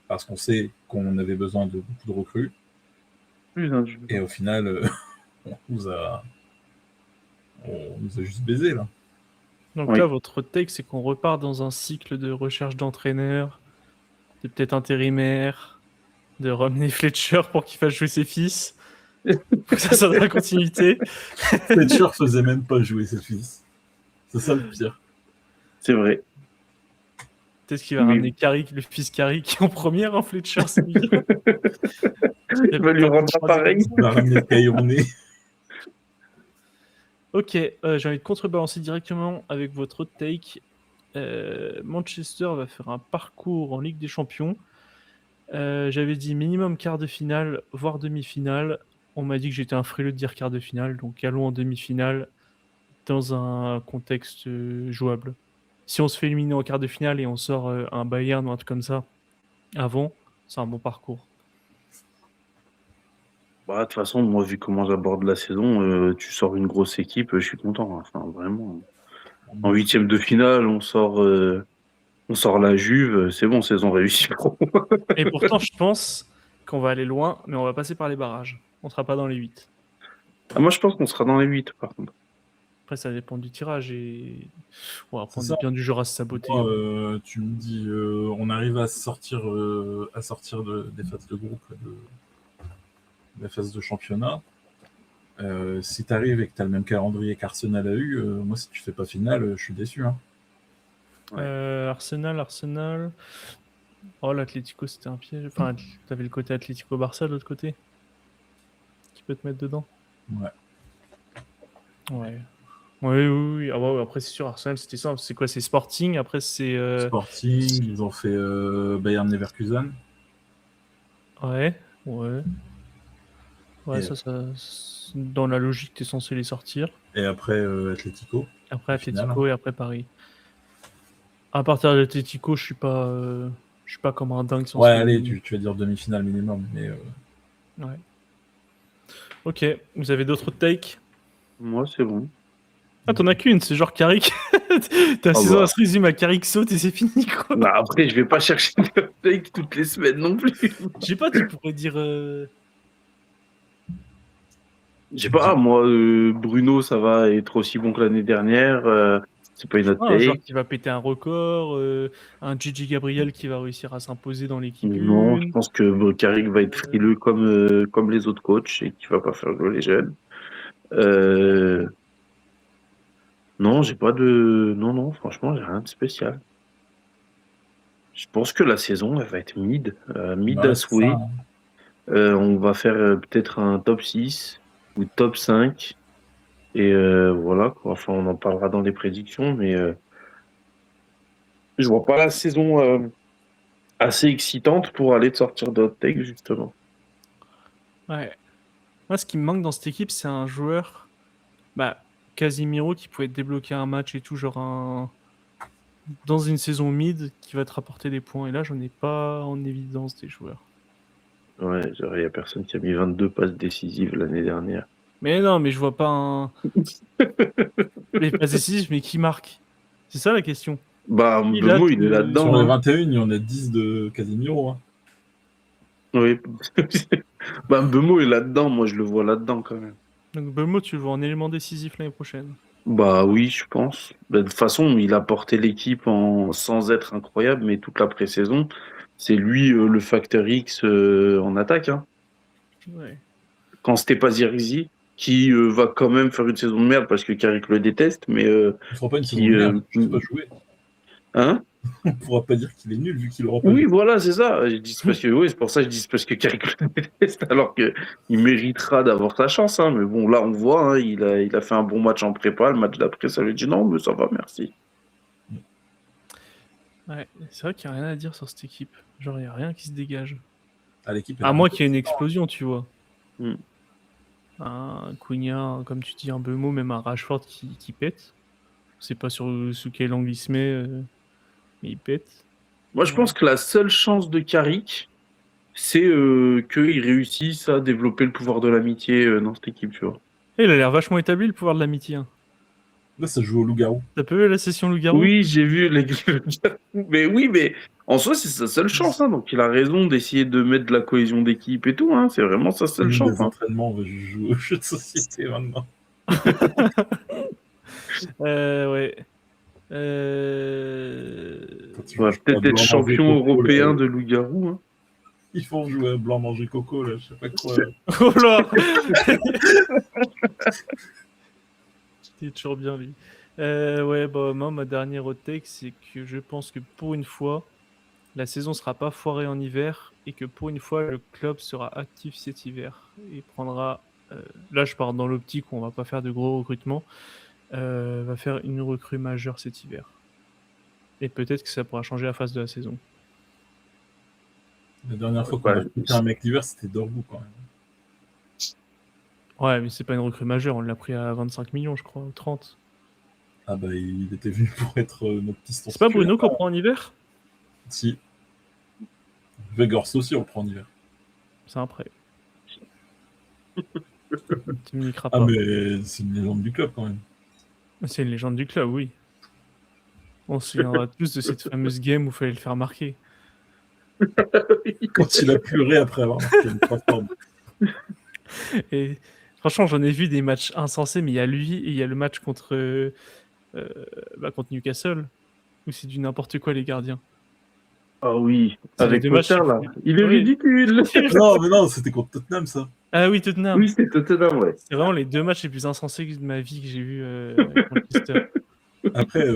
parce qu'on sait qu'on avait besoin de beaucoup de recrues. Plus indulgent. Et au final, on nous a juste baisé là. Donc Oui. là, votre take, c'est qu'on repart dans un cycle de recherche d'entraîneur, de peut-être intérimaire, de ramener Fletcher pour qu'il fasse jouer ses fils. Ça dans la continuité. Fletcher faisait même pas jouer ses fils. C'est ça le pire. C'est vrai. Peut-être qu'il va Mais- ramener Carrick, le fils Carrick en première, en Fletcher, c'est lui. Il va lui rendre pareil. On va ramener Caïroné. Ok, j'ai envie de contrebalancer directement avec votre autre take. Manchester va faire un parcours en Ligue des Champions. J'avais dit minimum quart de finale, voire demi-finale. On m'a dit que j'étais un frileux de dire quart de finale, donc allons en demi-finale dans un contexte jouable. Si on se fait éliminer en quart de finale et on sort un Bayern ou un truc comme ça avant, c'est un bon parcours. Bah, de toute façon, moi, vu comment j'aborde la saison, tu sors une grosse équipe, je suis content. Hein. Enfin, vraiment. En huitième de finale, on sort la Juve, c'est bon, saison réussie. Et pourtant, je pense qu'on va aller loin, mais on va passer par les barrages. On sera pas dans les 8. Ah, moi, je pense qu'on sera dans les 8, par contre. Après, ça dépend du tirage et. Ouais, après, on C'est ça. est bien du genre à se saboter. Moi, tu me dis, on arrive à sortir des phases de groupe, de la phase de championnat. Si tu arrives et que tu as le même calendrier qu'Arsenal a eu, moi, si tu fais pas finale, je suis déçu. Hein. Arsenal. Oh, l'Atlético, c'était un piège. Enfin, t'avais le côté Atlético-Barça de l'autre côté. Qui peut te mettre dedans. Ouais. Ouais. Oui. Ah ouais, après, c'est sûr, Arsenal, c'était simple. C'est quoi? C'est Sporting. Après, c'est. Sporting, ils ont fait Bayern Leverkusen. Ouais. Et- Ça, dans la logique, t'es censé les sortir. Et après Atlético. Après Finale. Atlético et après Paris. À partir de l'Atlético, je suis pas comme un dingue. Ouais, allez, tu vas dire demi-finale minimum. Mais Ouais. Ok, vous avez d'autres takes? Moi, c'est bon. Ah, t'en as qu'une, c'est genre Carrick. Ta saison bah. elle se résume à Carrick saute et c'est fini, quoi. Bah, après, je vais pas chercher des updates toutes les semaines non plus. Je sais pas, tu pourrais dire. Je sais pas, moi, Bruno, ça va être aussi bon que l'année dernière. C'est pas une autre Un joueur take. qui va péter un record, un Gigi Gabriel qui va réussir à s'imposer dans l'équipe. Non, je 1. pense que Carrick va être frileux comme les autres coachs et qu'il va pas faire jouer les jeunes. Non, j'ai pas de. Non, franchement, j'ai rien de spécial. Je pense que la saison, elle va être mid ouais, à c'est souhait. ça, hein. On va faire peut-être un top 6 ou top 5. Et voilà, quoi. Enfin, on en parlera dans les prédictions, mais je vois pas la saison assez excitante pour aller te sortir d'autres takes, justement. Ouais. Moi, ce qui me manque dans cette équipe, c'est un joueur. Casimiro qui pouvait te débloquer un match et tout, dans une saison mid qui va te rapporter des points. Et là, j'en ai pas en évidence des joueurs. Ouais, il y a personne qui a mis 22 passes décisives l'année dernière. Mais non, mais je vois pas un. Les passes décisives, mais qui marque? C'est ça la question. Bah, Il a Mbeumo, il est tout- là-dedans. Sur les hein. 21, il y en a 10 de Casemiro. Hein. Oui. Bah, Mbeumo est là-dedans. Moi, je le vois là-dedans quand même. Donc Mbeumo, tu le vois en élément décisif l'année prochaine. Bah oui, je pense. Bah, de toute façon, il a porté l'équipe sans être incroyable, mais toute la pré-saison, c'est lui le facteur X en attaque. Hein. Ouais. Quand c'était pas Zirkzee, qui va quand même faire une saison de merde parce que Carrick le déteste, mais Il fera pas une qui, saison de merde, il pas jouer. hein? On pourra pas dire qu'il est nul vu qu'il aura pas Oui, joué. voilà, c'est ça. Je dis c'est parce que oui, c'est pour ça que je dis c'est parce que Carrick le déteste, alors que il méritera d'avoir sa chance. Hein. Mais bon, là, on voit, hein, il a fait un bon match en prépa. Le match d'après, ça lui dit non, mais ça va, merci. Ouais, c'est vrai qu'il n'y a rien à dire sur cette équipe. Genre, il n'y a rien qui se dégage. À l'équipe, À moins qu'il y ait une explosion, tu vois. Mm. Un Cunha, comme tu dis, un Mbeumo, même un Rashford qui pète. Je sais pas sous quel angle il se met, mais il pète. Moi, je pense que la seule chance de Carrick, c'est qu'il réussisse à développer le pouvoir de l'amitié dans cette équipe, tu vois. Et il a l'air vachement établi, le pouvoir de l'amitié. Hein. là, ça joue au loup-garou. T'as pas vu la session loup-garou? Oui, j'ai vu les mais oui, mais en soi, c'est sa seule chance. Hein, donc, il a raison d'essayer de mettre de la cohésion d'équipe et tout. Hein, c'est vraiment sa seule chance. Des Hein. entraînements, je joue aux jeux de société maintenant. Ouais. Quand tu On va joues à peut-être être blanc, champion manger coco, européen là, de loup-garou. Hein. ils font jouer à blanc manger coco, là, je sais pas quoi. Oh là C'était toujours bien, lui. Ouais, bah, moi, ma dernière hot take, c'est que je pense que pour une fois, la saison sera pas foirée en hiver et que pour une fois, le club sera actif cet hiver et prendra. Là, je pars dans l'optique où on va pas faire de gros recrutements. Va faire une recrue majeure cet hiver. Et peut-être que ça pourra changer la phase de la saison. La dernière fois qu'on a recruté un mec l'hiver, c'était Dorgu quand même. Ouais, mais c'est pas une recrue majeure, on l'a pris à 25 millions, je crois, 30. Ah bah, il était venu pour être notre piston. C'est pas Bruno qu'on prend en hiver? Si. Weghorst aussi, on le prend en hiver. C'est un prêt. Tu me niqueras Ah, pas. mais c'est une légende du club quand même. C'est une légende du club, oui. On se souviendra tous de cette fameuse game où il fallait le faire marquer. Quand il a pleuré après avoir marqué une plateforme. Et franchement, j'en ai vu des matchs insensés, mais il y a lui et il y a le match contre Newcastle, où c'est du n'importe quoi les gardiens. Ah oui, C'est avec les deux Potter, matchs, là. Il est Oui. ridicule. Non, mais non, c'était contre Tottenham, ça. Ah oui, Tottenham. Oui, c'est Tottenham, ouais. C'est vraiment les deux matchs les plus insensés de ma vie que j'ai vu avec Manchester. Après,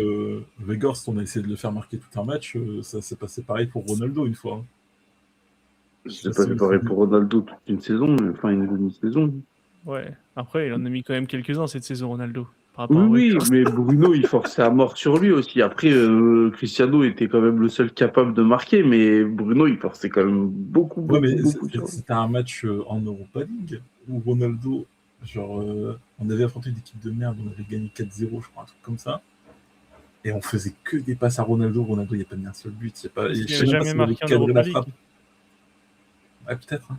Weghorst, on a essayé de le faire marquer tout un match. Ça s'est passé pareil pour Ronaldo une fois. Hein. C'est pas fait pareil pour Ronaldo toute une saison, enfin une demi-saison. Ouais. Après, il en a mis quand même quelques-uns cette saison, Ronaldo. Par rapport à Oui, Weghorst. mais Bruno, il forçait à mort sur lui aussi. Après, Cristiano était quand même le seul capable de marquer, mais Bruno, il forçait quand même beaucoup, Ouais, mais beaucoup sur lui. c'était un match en Europa League où Ronaldo, genre, on avait affronté une équipe de merde, on avait gagné 4-0, je crois, un truc comme ça. Et on faisait que des passes à Ronaldo. Ronaldo, il n'y a pas mis un seul but. Il n'a jamais marqué en cadré Europa la frappe. League. Ouais, peut-être. Hein.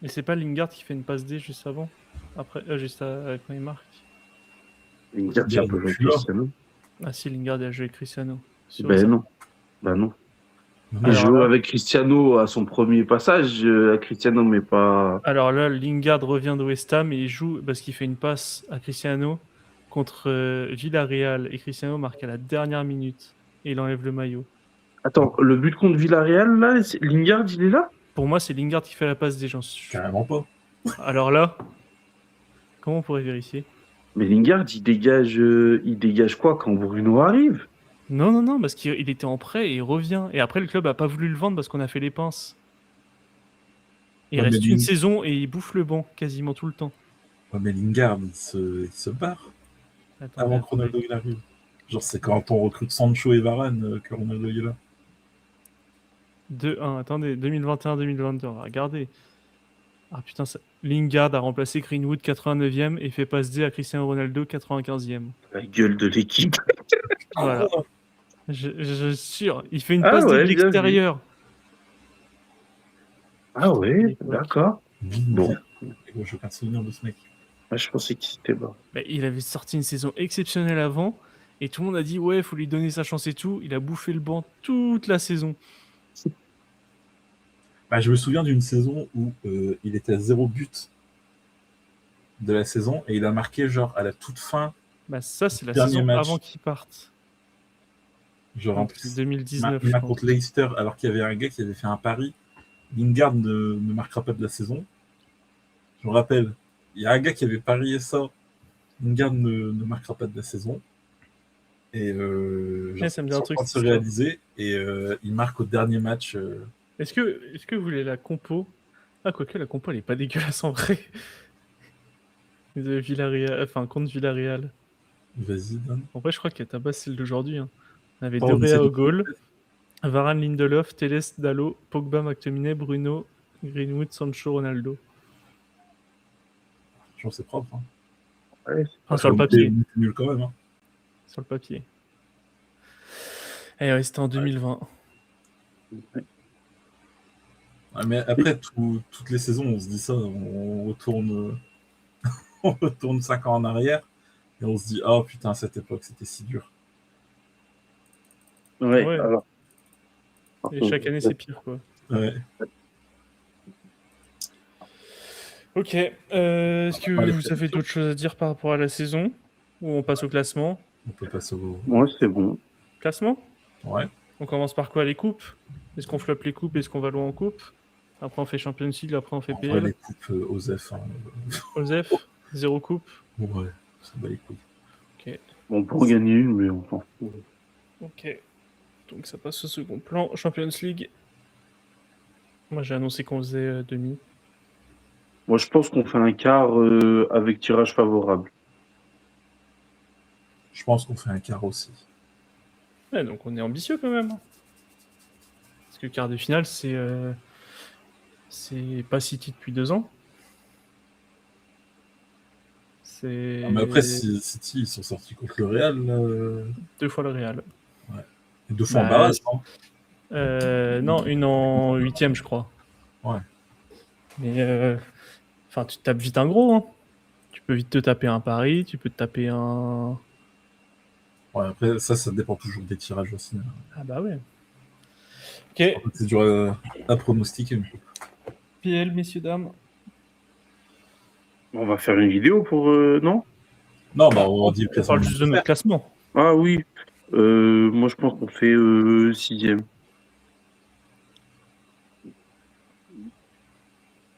Et c'est pas Lingard qui fait une passe D juste avant? Après, quand il marque. Lingard, il a pas joué Cristiano. Ah si, Lingard a joué avec Cristiano. Ben non. Ben non. Il joue avec Cristiano à son premier passage, à Cristiano, mais pas... Alors là, Lingard revient de West Ham et il joue parce qu'il fait une passe à Cristiano contre Villarreal et Cristiano marque à la dernière minute et il enlève le maillot. Attends, le but contre Villarreal, là, Lingard, il est là? Pour moi, c'est Lingard qui fait la passe des gens. Carrément pas. Alors là, comment on pourrait vérifier? Mais Lingard, il dégage quoi quand Bruno arrive? Non, parce qu'il était en prêt et il revient. Et après, le club a pas voulu le vendre parce qu'on a fait les pinces. Il reste une saison et il bouffe le banc quasiment tout le temps. Ouais, mais Lingard, il se barre avant que Ronaldo il arrive. Genre, c'est quand on recrute Sancho et Varane que Ronaldo est là. 2-1, attendez, 2021-2022, on va regarder. Ah putain, Lingard a remplacé Greenwood 89e et fait passe D à Cristiano Ronaldo 95e. La gueule de l'équipe. Voilà. Je suis sûr, il fait une passe D de l'extérieur. Ah ouais, d'accord. Bon. Je n'ai aucun souvenir de ce mec. Ah, je pensais qu'il était bas. Bah, il avait sorti une saison exceptionnelle avant Et tout le monde a dit, ouais, faut lui donner sa chance et tout. Il a bouffé le banc toute la saison. Bah, je me souviens d'une saison où il était à 0 but de la saison et il a marqué genre à la toute fin, Bah, ça, c'est la dernier saison match. avant qu'il parte. Genre en Donc, plus, c'est il 2019, marque je pense. contre Leicester alors qu'il y avait un gars qui avait fait un pari. Lingard ne marquera pas de la saison. Je me rappelle, il y a un gars qui avait parié ça. Lingard ne marquera pas de la saison. Et genre, Ça me dit c'est un en truc, train de cette se histoire. réaliser et il marque au dernier match. Est-ce que vous voulez la compo? Ah, quoique, la compo, elle est pas dégueulasse en vrai. De Villarreal, enfin, contre Villarreal. Vas-y, donne. En vrai, je crois qu'elle tabasse celle d'aujourd'hui. Hein. On avait Oh, Dorea au c'est- goal, Varane, Lindelof, Teles, Dalot, Pogba, McTominay, Bruno, Greenwood, Sancho, Ronaldo. Franchement, c'est propre. Hein. Ouais. Enfin, sur le papier. On était nul quand même. Hein. Sur le papier. Et ouais, c'était en 2020. Ouais, mais après, toutes les saisons, on se dit ça, on retourne, on retourne 5 ans en arrière et on se dit, oh putain, cette époque, c'était si dur. Ouais, Ouais. alors. Et chaque année, c'est pire, quoi. Ouais. Ok. Est-ce que Allez, vous avez d'autres choses à dire par rapport à la saison? Ou on passe au classement? on peut passer au. Moi, c'est bon. Classement? Ouais. On commence par quoi? Les coupes? Est-ce qu'on floppe les coupes? Est-ce qu'on va loin en coupe? Après, on fait Champions League, après, on fait On va PL. les coupes aux F. Hein. Osef, 0 coupe. Ouais, ça bat les couilles. Ok. On peut gagner une, mais on s'en fout. Ok. Donc ça passe au second plan. Champions League. Moi j'ai annoncé qu'on faisait demi. Moi, je pense qu'on fait un quart avec tirage favorable. Je pense qu'on fait un quart aussi. Ouais, donc on est ambitieux quand même. Parce que quart de finale, c'est pas City depuis 2 ans. C'est Ah, mais après, City, ils sont sortis contre le Real. 2 fois le Real. Et 2 fois en Bah, barrage, non non, une en 8ème, je crois. Ouais. Mais enfin, tu te tapes vite un gros. Hein. Tu peux vite te taper un Paris, tu peux te taper un. Ouais, après, ça dépend toujours des tirages aussi. Hein. Ah bah ouais. Ok. C'est dur à pronostiquer. PL, messieurs, dames. On va faire une vidéo pour... non? Non, bah, on dit On parle juste de notre classement. Ah oui. Moi, je pense qu'on fait 6e.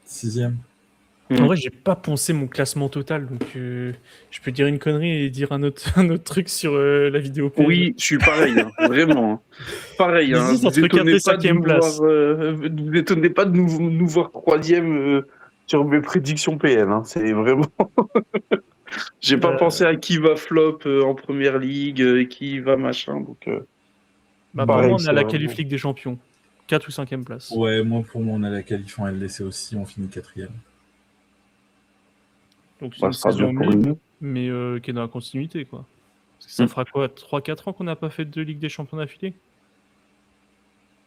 6e. En vrai, j'ai pas poncé mon classement total, donc je peux dire une connerie et dire un autre, un autre truc sur la vidéo PL. Oui, je suis pareil, hein, vraiment. Hein. Pareil, hein, J'hésite entre 4e et 5e place. Vous étonnez pas de nous voir 3e sur mes prédictions PL. Hein. C'est vraiment... J'ai pas pensé à qui va flop en première ligue, qui va machin. Donc, Bah, pour pareil, moi, on a la c'est qualif vraiment- Ligue des Champions. 4 ou 5e place. Ouais, moi, pour moi, on a la qualif en LDC aussi. On finit 4e. Donc c'est Bah, une ce sera saison bien pour mid, nous. mais qui est dans la continuité, quoi. Parce que ça fera quoi 3-4 ans qu'on n'a pas fait de Ligue des Champions d'affilée? De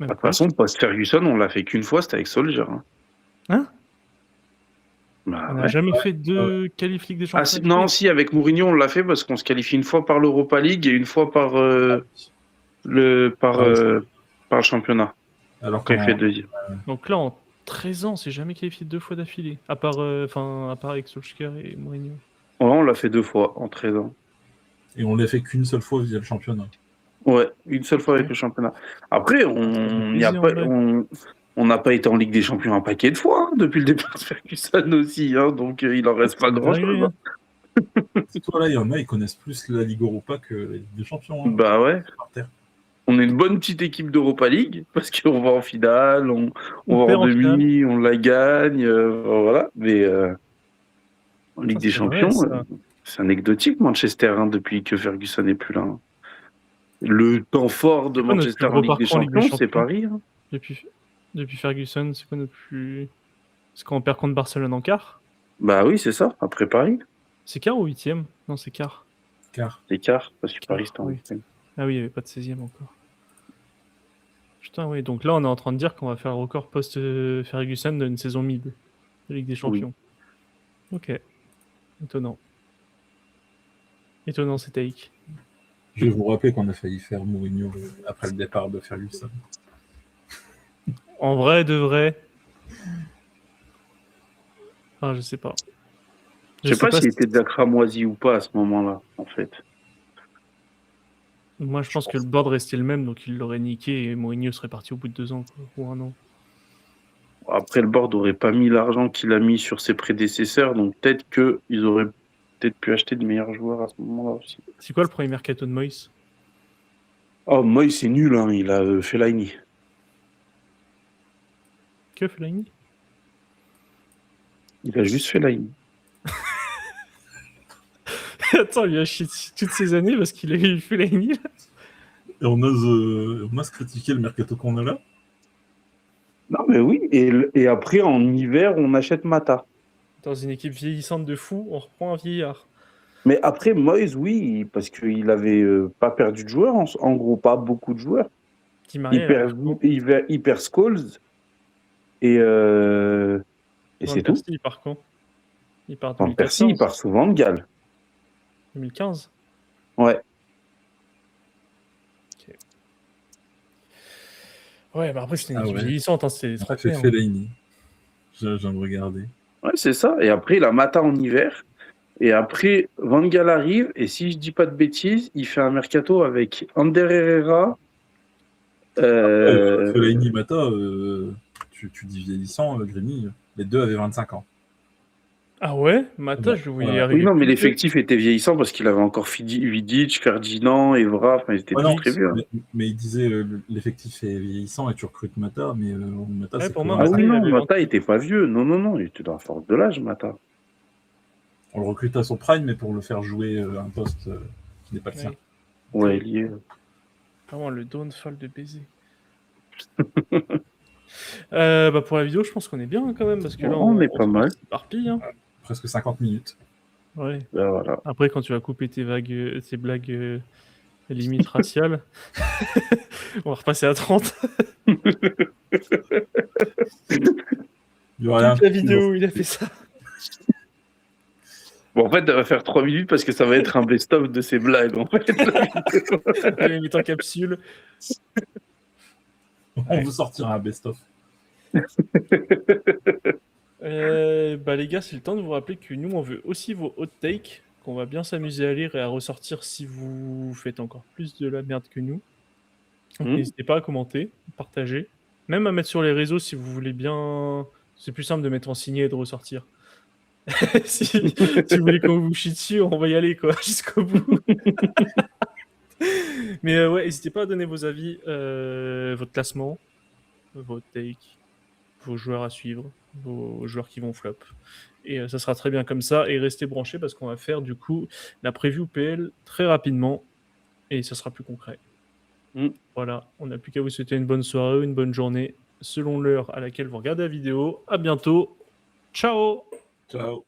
Même toute plus. façon, post-Ferguson, on l'a fait qu'une fois, c'était avec Solskjaer. Hein. Hein Bah, On n'a ouais. jamais fait de qualif Ligue des Ah, Champions non, d'affilée. si, avec Mourinho, on l'a fait parce qu'on se qualifie une fois par l'Europa League et une fois par, par le championnat. Alors Quand il qu'en fait deuxième. Donc là, en 13 ans, on s'est jamais qualifié 2 fois d'affilée. À part avec Solskjaer et Mourinho. Ouais, on l'a fait 2 fois en 13 ans. et on l'a fait qu'une seule fois via le championnat. Ouais, une seule fois avec Ouais. le championnat. Après, on n'a pas été en Ligue des Champions un paquet de fois hein, depuis le départ de Ferguson aussi, hein, donc il en reste pas C'est grand-chose. dingue, Hein. Toi, là, il y en a, ils connaissent plus la Ligue Europa que la Ligue des Champions. Hein, Bah ouais. par terre. On est une bonne petite équipe d'Europa League parce qu'on va en finale, on va perd en en finale. demi, on la gagne, voilà. Mais en Ligue des c'est vrai, Champions, ça. c'est anecdotique Manchester hein, depuis que Ferguson n'est plus là. Hein. Le temps fort de C'est quoi notre Manchester plus en gros Ligue des parcours en Ligue des Champions, c'est Champions Paris. Hein. depuis Ferguson, c'est quoi notre plus. C'est quand on perd contre Barcelone en quart? Bah oui, c'est ça, après Paris. C'est quart ou 8e? Non, c'est quart. Car C'est quart, parce que Paris c'était en oui. huitième. Ah oui, il n'y avait pas de 16e encore. Putain, oui. Donc là, on est en train de dire qu'on va faire le record post-Ferguson d'une saison mid de Ligue des Champions. Ok. Étonnant. Étonnant, c'est take. Je vais vous rappeler qu'on a failli faire Mourinho après le départ de Ferguson. En vrai, de vrai. Ah, je sais pas. Je sais pas s'il si- était déjà cramoisi ou pas à ce moment-là, en fait. Moi, je pense que le board restait le même, donc il l'aurait niqué et Mourinho serait parti au bout de 2 ans, quoi, ou 1 an. Après, le board aurait pas mis l'argent qu'il a mis sur ses prédécesseurs, donc peut-être qu'ils auraient peut-être pu acheter de meilleurs joueurs à ce moment-là aussi. C'est quoi le premier mercato de Moïse? Oh, Moy, c'est nul, hein, il a Fellaini. Que Fellaini? Il a juste Fellaini. Attends, il a chié dessus toutes ces années parce qu'il a eu Fellaini, là. Et on ose critiquer le mercato qu'on a là. Non, mais oui, et après, en hiver, on achète Mata. Dans une équipe vieillissante de fou, on reprend un vieillard. Mais après, Moyes, oui, parce qu'il avait pas perdu de joueurs, en gros, pas beaucoup de joueurs. Di Maria, Il perd, il perd Scholes, et Van c'est tout. Persie, il part quand? Il part Van Persie, il 2014, part souvent de Galles. 2015. Ouais. Ouais, bah après, c'était une Ah équipe ouais. vieillissante, hein, c'était Après, 30 fait Fellaini. Je viens de regarder. Ouais, c'est ça. Et après, il a Mata en hiver. Et après, Van Gaal arrive. Et si je dis pas de bêtises, il fait un mercato avec Ander Herrera. Fellaini, Mata, tu dis vieillissant, Grigny, les deux avaient 25 ans. Ah ouais? Mata, Ouais. je le voyais Ouais. arriver. Oui, non, mais plus vieux. l'effectif était vieillissant parce qu'il avait encore Vidic, Ferdinand, Evra. Enfin, ils étaient Ouais, tous non, très vieux. mais il disait l'effectif est vieillissant et tu recrutes Mata, mais Mata, Ouais, c'est pour que moi, Ah Mata, oui, il non, avait Mata 28. était pas vieux. Non, non, non, il était dans la force de l'âge, Mata. on le recrute à son prime, mais pour le faire jouer un poste qui n'est pas le sien. Ouais, il y est. Vraiment le downfall de baiser. Bah pour la vidéo, je pense qu'on est bien, hein, quand même, parce que là, On est pas mal. s'éparpille, hein. Presque 50 minutes. Ouais. Ben voilà. Après, quand tu vas couper tes blagues limite raciales, on va repasser à 30. Il y aura rien Toute la vidéo où il a fait ça. Bon, en fait, elle va faire 3 minutes parce que ça va être un best-of de ses blagues, en fait. Il va mettre en capsule. On vous sortira un best-of. Bah les gars, c'est le temps de vous rappeler que nous, on veut aussi vos hot takes, qu'on va bien s'amuser à lire et à ressortir si vous faites encore plus de la merde que nous. Donc n'hésitez pas à commenter, partager, même à mettre sur les réseaux si vous voulez bien. C'est plus simple de mettre en signé et de ressortir. si vous voulez qu'on vous chie dessus, on va y aller quoi, jusqu'au bout. Mais ouais, n'hésitez pas à donner vos avis, votre classement, vos takes, vos joueurs à suivre, vos joueurs qui vont flop. Et ça sera très bien comme ça. Et restez branchés parce qu'on va faire du coup la preview PL très rapidement. Et ça sera plus concret. Voilà, on n'a plus qu'à vous souhaiter une bonne soirée ou une bonne journée selon l'heure à laquelle vous regardez la vidéo. À bientôt. Ciao. Ciao.